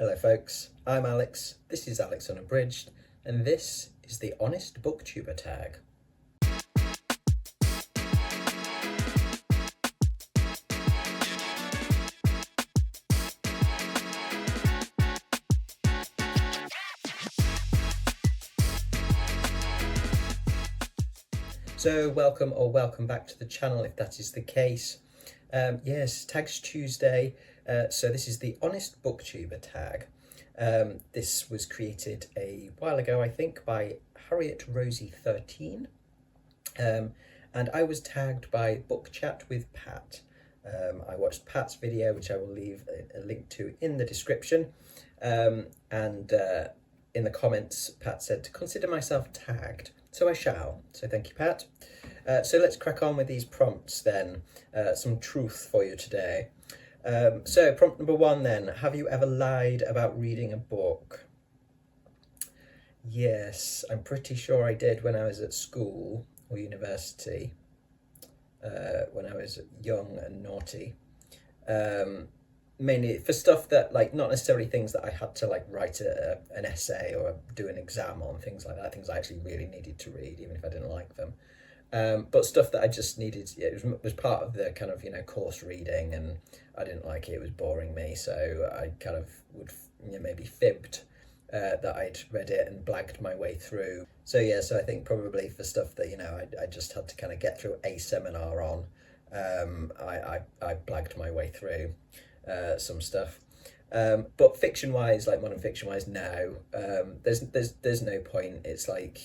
Hello folks, I'm Alex, this is Alex Unabridged, and this is the Honest Booktuber Tag. So welcome back to the channel if that is the case. Yes, Tags Tuesday. So this is the Honest Booktuber Tag. This was created a while ago, I think, by Harriet Rosie 13. And I was tagged by Book Chat with Pat. I watched Pat's video, which I will leave a link to in the description. And in the comments, Pat said to consider myself tagged. So I shall. So thank you, Pat. So let's crack on with these prompts then. Some truth for you today. So prompt number 1 then. Have you ever lied about reading a book? Yes, I'm pretty sure I did when I was at school or university. When I was young and naughty. Mainly for stuff that, like, not necessarily things that I had to, like, write an essay or do an exam on, things like that, things I actually really needed to read, even if I didn't like them. But stuff that I just needed, it was part of the kind of, course reading, and I didn't like it, it was boring me, so I kind of would, maybe fibbed that I'd read it and blagged my way through. So yeah, so I think probably for stuff that, I just had to kind of get through a seminar on, I blagged my way through some stuff. But fiction wise, like modern fiction wise now, there's no point. It's like,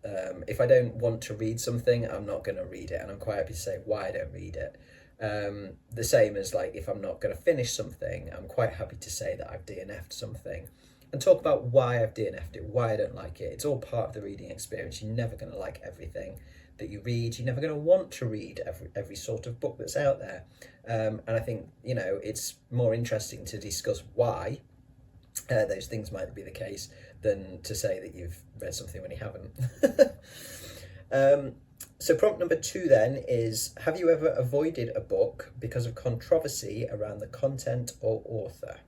if I don't want to read something, I'm not going to read it, and I'm quite happy to say why I don't read it. The same as, like, if I'm not going to finish something, I'm quite happy to say that I've DNF'd something and talk about why I've DNF'd it, why I don't like it. It's all part of the reading experience. You're never going to like everything that you read. You're never going to want to read every sort of book that's out there. And I think, it's more interesting to discuss why those things might be the case than to say that you've read something when you haven't. So prompt number 2 then is, have you ever avoided a book because of controversy around the content or author?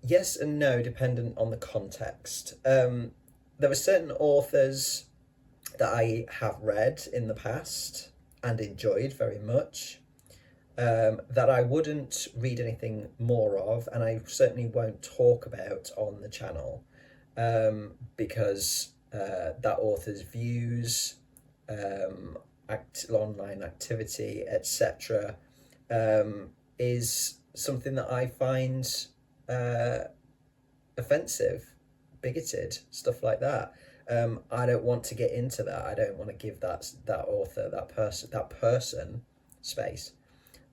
Yes and no, dependent on the context. There are certain authors that I have read in the past and enjoyed very much, that I wouldn't read anything more of, and I certainly won't talk about on the channel, because that author's views, online activity, etc., is something that I find offensive, bigoted, stuff like that. I don't want to get into that. I don't want to give that author, that person space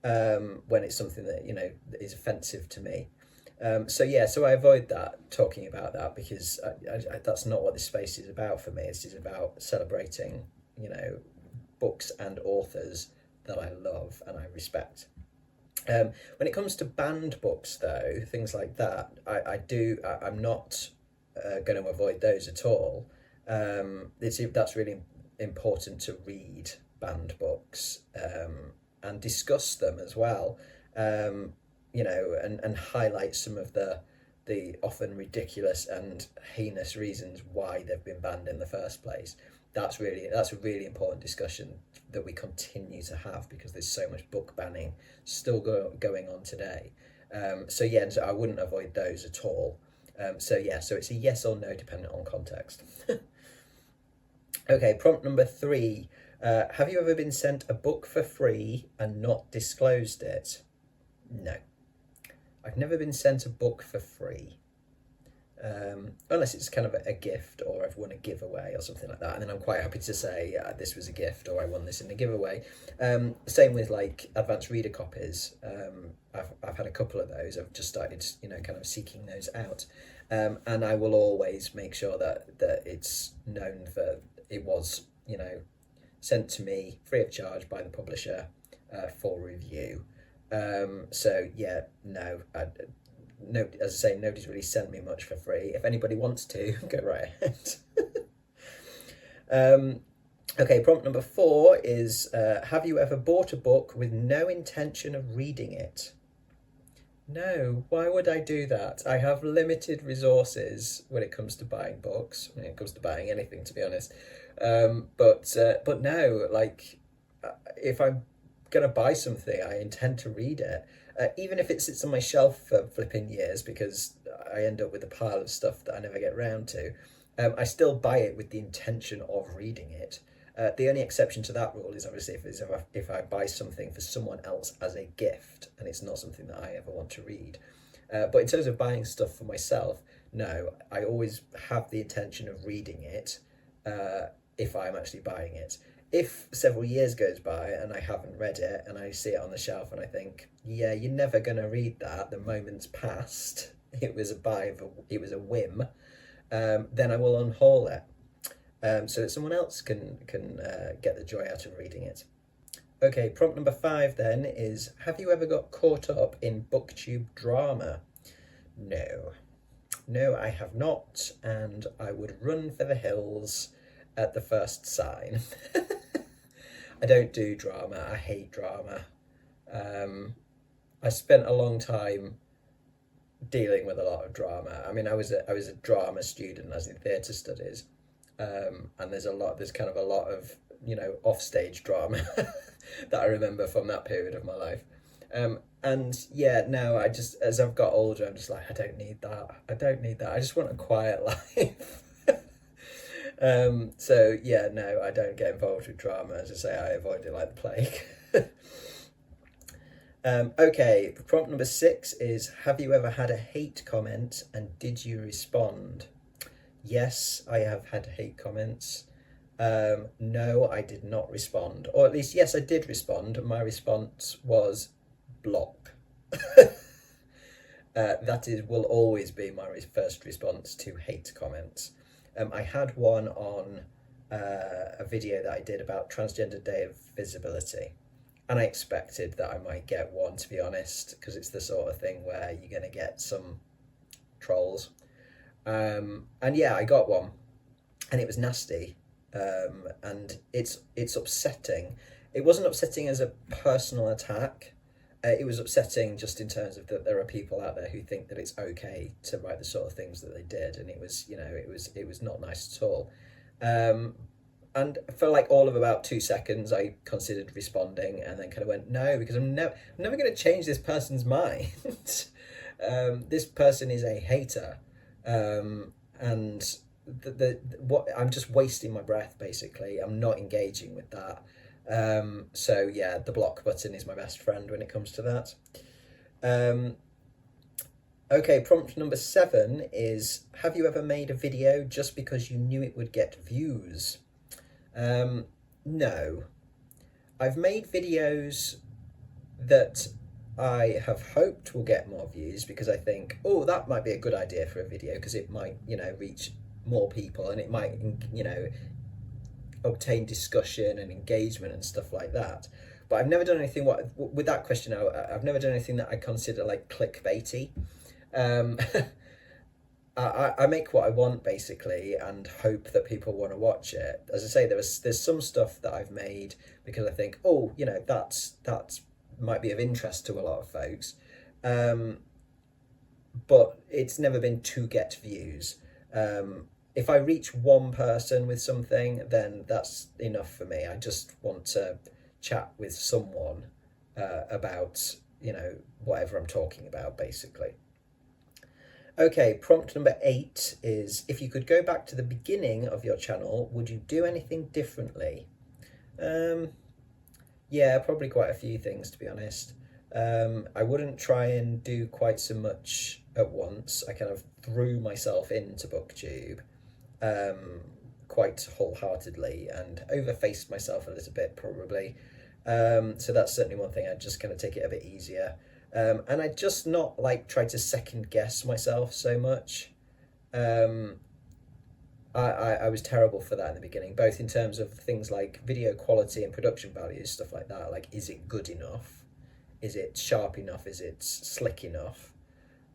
when it's something that is offensive to me. So I avoid talking about that, because I that's not what this space is about for me. It is about celebrating books and authors that I love and I respect. When it comes to banned books, though, things like that, I'm not going to avoid those at all. That's really important to read banned books and discuss them as well, and highlight some of the often ridiculous and heinous reasons why they've been banned in the first place. That's a really important discussion that we continue to have, because there's so much book banning still going on today. So I wouldn't avoid those at all. So it's a yes or no dependent on context. Okay, prompt number 3. Have you ever been sent a book for free and not disclosed it? No. I've never been sent a book for free. Unless it's kind of a gift, or I've won a giveaway or something like that, and then I'm quite happy to say this was a gift, or I won this in a giveaway. Same with, like, advanced reader copies. I've had a couple of those. I've just started kind of seeking those out, and I will always make sure that it's known that it was sent to me free of charge by the publisher for review. No, as I say, nobody's really sent me much for free. If anybody wants to, go right ahead. Okay, prompt number 4 is, have you ever bought a book with no intention of reading it? No, why would I do that? I have limited resources when it comes to buying books, when it comes to buying anything, to be honest. But no, like if I'm gonna buy something, I intend to read it, even if it sits on my shelf for flipping years because I end up with a pile of stuff that I never get round to. I still buy it with the intention of reading it. The only exception to that rule is obviously if I buy something for someone else as a gift and it's not something that I ever want to read. But in terms of buying stuff for myself, no, I always have the intention of reading it if I'm actually buying it. If several years goes by and I haven't read it and I see it on the shelf and I think, yeah, you're never gonna read that. The moment's passed. It was a it was a whim. Then I will unhaul it so that someone else can get the joy out of reading it. Okay, prompt number 5 then is, have you ever got caught up in Booktube drama? No. No, I have not, and I would run for the hills at the first sign. I don't do drama. I hate drama. I spent a long time dealing with a lot of drama. I mean, I was a drama student, as in theatre studies, and there's kind of a lot of offstage drama that I remember from that period of my life. And yeah, no, I just as I've got older, I'm just like, I don't need that. I don't need that. I just want a quiet life. So yeah, no, I don't get involved with drama. As I say, I avoid it like the plague. Okay, prompt number 6 is, have you ever had a hate comment and did you respond? Yes, I have had hate comments. No, I did not respond. Or at least, yes, I did respond. My response was block. Will always be my first response to hate comments. I had one on a video that I did about Transgender Day of Visibility. And I expected that I might get one, to be honest, because it's the sort of thing where you're going to get some trolls. And yeah, I got one. And it was nasty. And it's upsetting. It wasn't upsetting as a personal attack. It was upsetting just in terms of that there are people out there who think that it's okay to write the sort of things that they did, and it was it was not nice at all. And for like all of about 2 seconds, I considered responding, and then kind of went no, because I'm never going to change this person's mind. This person is a hater, and what I'm just wasting my breath. Basically, I'm not engaging with that. So yeah, the block button is my best friend when it comes to that. Okay, prompt number 7 is, have you ever made a video just because you knew it would get views? No. I've made videos that I have hoped will get more views because I think, oh, that might be a good idea for a video because it might, reach more people and it might, obtain discussion and engagement and stuff like that. But I've never done anything with that question. I've never done anything that I consider like clickbaity. I make what I want basically and hope that people want to watch it. As I say, there's some stuff that I've made because I think, oh, that's might be of interest to a lot of folks, but it's never been to get views. If I reach one person with something, then that's enough for me. I just want to chat with someone about whatever I'm talking about, basically. Okay, prompt number 8 is, if you could go back to the beginning of your channel, would you do anything differently? Yeah, probably quite a few things, to be honest. I wouldn't try and do quite so much at once. I kind of threw myself into Booktube quite wholeheartedly and overfaced myself a little bit, probably. So that's certainly one thing. I'd just kind of take it a bit easier. And I just not like try to second guess myself so much. I was terrible for that in the beginning, both in terms of things like video quality and production values, stuff like that. Like, is it good enough? Is it sharp enough? Is it slick enough?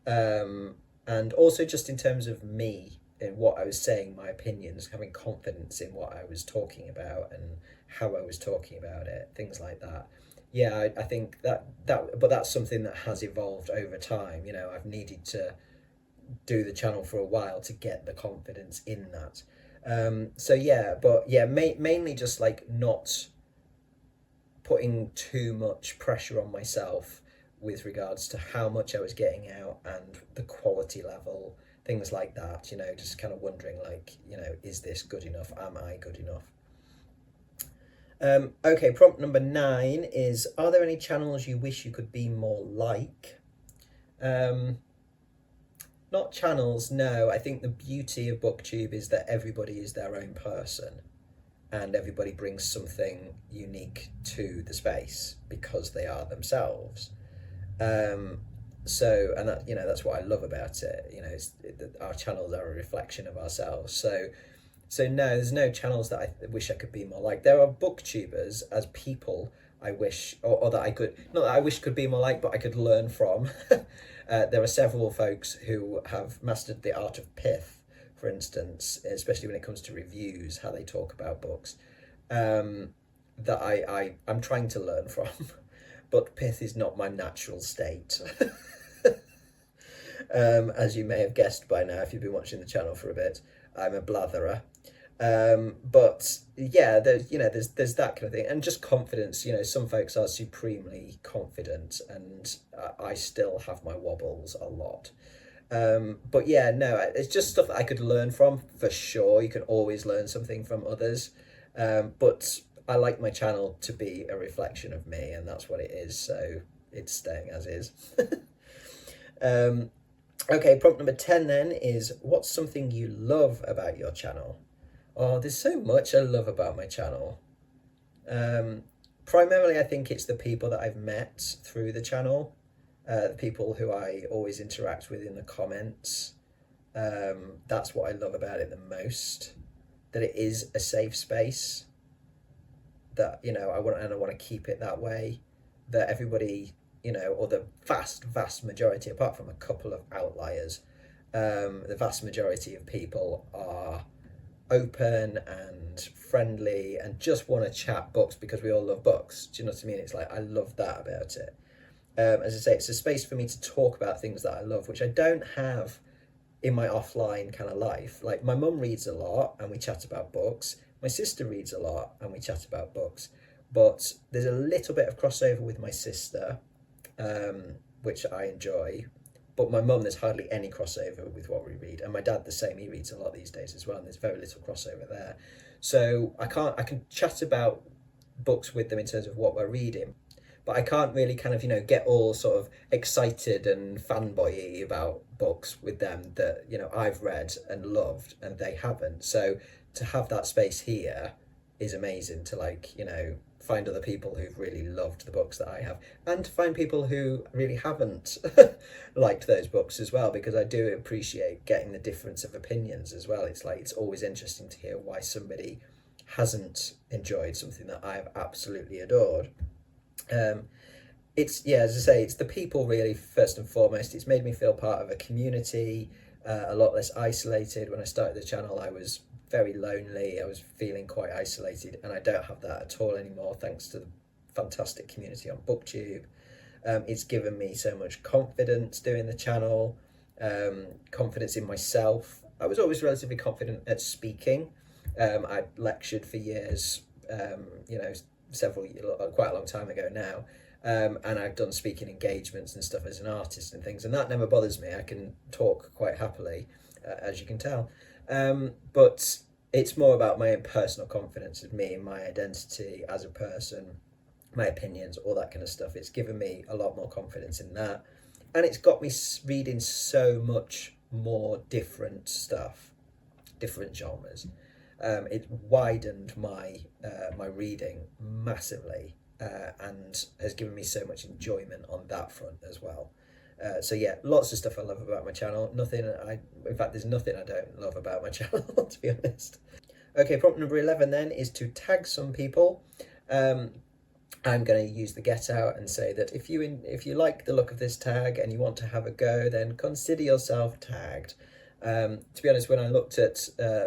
And also just in terms of me and what I was saying, my opinions, having confidence in what I was talking about and how I was talking about it, things like that. yeah, I think but that's something that has evolved over time. You know, I've needed to do the channel for a while to get the confidence in that. So yeah, but yeah, mainly just like not putting too much pressure on myself with regards to how much I was getting out and the quality level, things like that, you know, just kind of wondering, like, you know, is this good enough? Am I good enough? Okay, prompt number 9 is, are there any channels you wish you could be more like? Not channels, no. I think the beauty of Booktube is that everybody is their own person and everybody brings something unique to the space because they are themselves. So, and that, you know, that's what I love about it. You know, our channels are a reflection of ourselves. So no, there's no channels that I wish I could be more like. There are booktubers as people I wish, or that I could, not that I wish could be more like, but I could learn from. There are several folks who have mastered the art of pith, for instance, especially when it comes to reviews, how they talk about books, that I'm trying to learn from. But pith is not my natural state. As you may have guessed by now, if you've been watching the channel for a bit, I'm a blatherer. But yeah, there's that kind of thing, and just confidence. You know, some folks are supremely confident, and I still have my wobbles a lot. But yeah, no, it's just stuff that I could learn from for sure. You can always learn something from others, but I like my channel to be a reflection of me, and that's what it is. So it's staying as is. Okay, prompt number 10 then is, what's something you love about your channel? Oh, there's so much I love about my channel. Primarily, I think it's the people that I've met through the channel, the people who I always interact with in the comments. That's what I love about it the most, that it is a safe space, that, you know, I want to keep it that way, that everybody, you know, or the vast majority, apart from a couple of outliers, the vast majority of people are open and friendly and just want to chat books because we all love books. Do you know what I mean? It's like, I love that about it. As I say, it's a space for me to talk about things that I love, which I don't have in my offline kind of life. Like, my mum reads a lot and we chat about books. My sister reads a lot and we chat about books. But there's a little bit of crossover with my sister, which I enjoy. But my mum, there's hardly any crossover with what we read, and my dad the same. He reads a lot these days as well, and there's very little crossover there. So I can chat about books with them in terms of what we're reading, but I can't really kind of, you know, get all sort of excited and fanboy-y about books with them that, you know, I've read and loved and they haven't. So to have that space here is amazing, to, like, you know, find other people who've really loved the books that I have, and to find people who really haven't liked those books as well, because I do appreciate getting the difference of opinions as well. It's like, it's always interesting to hear why somebody hasn't enjoyed something that I've absolutely adored. It's, yeah, as I say, it's the people really, first and foremost. It's made me feel part of a community, a lot less isolated. When I started the channel, I was very lonely. I was feeling quite isolated, and I don't have that at all anymore, thanks to the fantastic community on Booktube. It's given me so much confidence doing the channel, confidence in myself. I was always relatively confident at speaking. I lectured for years, you know, quite a long time ago now. And I've done speaking engagements and stuff as an artist and things, and that never bothers me. I can talk quite happily, as you can tell. But it's more about my own personal confidence of me, my identity as a person, my opinions, all that kind of stuff. It's given me a lot more confidence in that, and it's got me reading so much more different stuff, different genres. It widened my reading massively, and has given me so much enjoyment on that front as well. So yeah, lots of stuff I love about my channel. In fact, there's nothing I don't love about my channel, to be honest. Okay, prompt number 11 then is to tag some people. I'm going to use the get out and say that if you like the look of this tag and you want to have a go, then consider yourself tagged. To be honest, when I looked at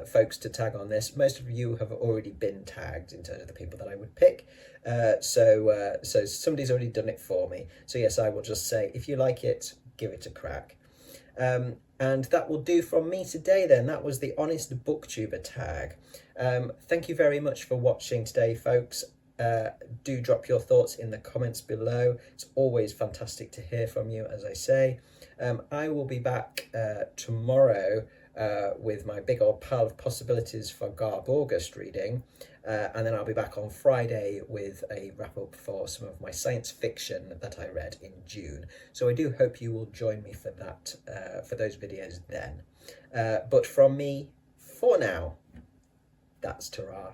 folks to tag on this, most of you have already been tagged in terms of the people that I would pick. So somebody's already done it for me. So yes, I will just say, if you like it, give it a crack. And that will do from me today then. That was the Honest Booktuber tag. Thank you very much for watching today, folks. Do drop your thoughts in the comments below. It's always fantastic to hear from you, as I say. I will be back tomorrow with my big old pile of possibilities for Garb August reading. And then I'll be back on Friday with a wrap up for some of my science fiction that I read in June. So I do hope you will join me for that, for those videos then. But from me, for now, that's ta-ra.